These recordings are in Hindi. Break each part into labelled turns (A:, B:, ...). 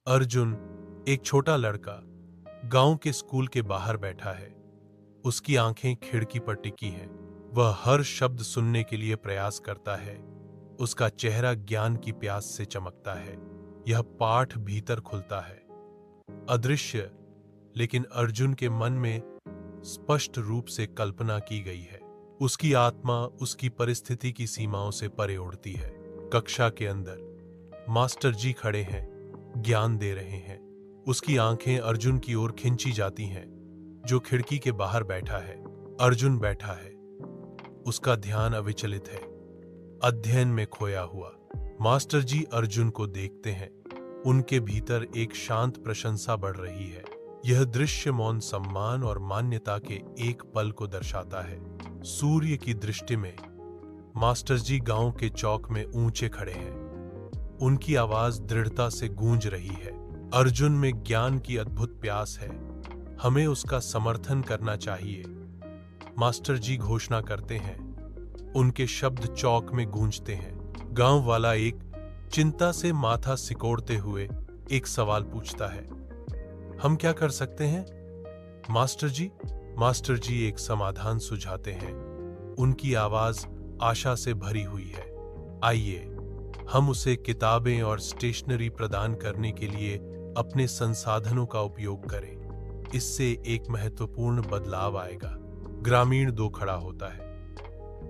A: अर्जुन, एक छोटा लड़का, गांव के स्कूल के बाहर बैठा है। उसकी आंखें खिड़की पर टिकी हैं। वह हर शब्द सुनने के लिए प्रयास करता है। उसका चेहरा ज्ञान की प्यास से चमकता है। यह पाठ भीतर खुलता है, अदृश्य, लेकिन अर्जुन के मन में स्पष्ट रूप से कल्पना की गई है। उसकी आत्मा उसकी परिस्थिति की सीमाओं से परे उड़ती है। कक्षा के अंदर मास्टर जी खड़े हैं, ज्ञान दे रहे हैं। उसकी आंखें अर्जुन की ओर खिंची जाती हैं, जो खिड़की के बाहर बैठा है। अर्जुन बैठा है, उसका ध्यान अविचलित है, अध्ययन में खोया हुआ। मास्टर जी अर्जुन को देखते हैं। उनके भीतर एक शांत प्रशंसा बढ़ रही है। यह दृश्य मौन सम्मान और मान्यता के एक पल को दर्शाता है। सूर्य की दृष्टि में मास्टर जी गांव के चौक में ऊंचे खड़े हैं। उनकी आवाज दृढ़ता से गूंज रही है। अर्जुन में ज्ञान की अद्भुत प्यास है। हमें उसका समर्थन करना चाहिए, मास्टर जी घोषणा करते हैं। उनके शब्द चौक में गूंजते हैं। गांव वाला एक चिंता से माथा सिकोड़ते हुए एक सवाल पूछता है, हम क्या कर सकते हैं मास्टर जी? मास्टर जी एक समाधान सुझाते हैं। उनकी आवाज आशा से भरी हुई है। आइए, हम उसे किताबें और स्टेशनरी प्रदान करने के लिए अपने संसाधनों का उपयोग करें। इससे एक महत्वपूर्ण बदलाव आएगा। ग्रामीण दो खड़ा होता है।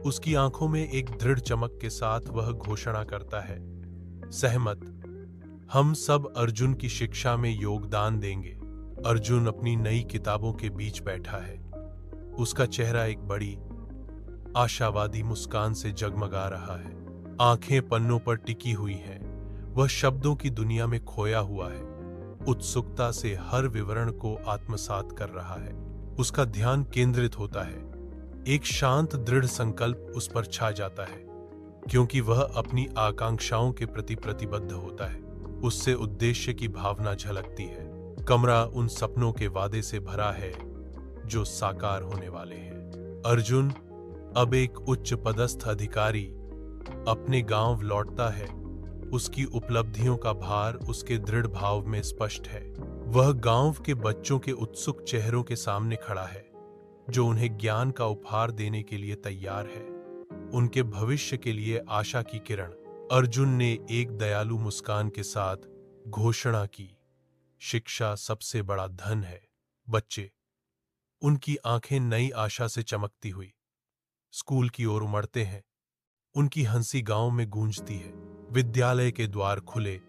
A: उसकी आंखों में एक दृढ़ चमक के साथ वह घोषणा करता है, सहमत। हम सब अर्जुन की शिक्षा में योगदान देंगे। अर्जुन अपनी नई किताबों के बीच बैठा है। उसका चेहरा एक बड़ी आशावादी मुस्कान से जगमगा रहा है। आंखें पन्नों पर टिकी हुई हैं। वह शब्दों की दुनिया में खोया हुआ है, उत्सुकता से हर विवरण को आत्मसात कर रहा है। उसका ध्यान केंद्रित होता है। एक शांत दृढ़ संकल्प उस पर छा जाता है, क्योंकि वह अपनी आकांक्षाओं के प्रति प्रतिबद्ध होता है। उससे उद्देश्य की भावना झलकती है। कमरा उन सपनों के वादे से भरा है जो साकार होने वाले हैं। अर्जुन, अब एक उच्च पदस्थ अधिकारी, अपने गांव लौटता है। उसकी उपलब्धियों का भार उसके दृढ़ भाव में स्पष्ट है। वह गांव के बच्चों के उत्सुक चेहरों के सामने खड़ा है, जो उन्हें ज्ञान का उपहार देने के लिए तैयार है, उनके भविष्य के लिए आशा की किरण। अर्जुन ने एक दयालु मुस्कान के साथ घोषणा की, शिक्षा सबसे बड़ा धन है। बच्चे, उनकी आंखें नई आशा से चमकती हुई स्कूल की ओर उमड़ते हैं। उनकी हंसी गांव में गूंजती है। विद्यालय के द्वार खुले,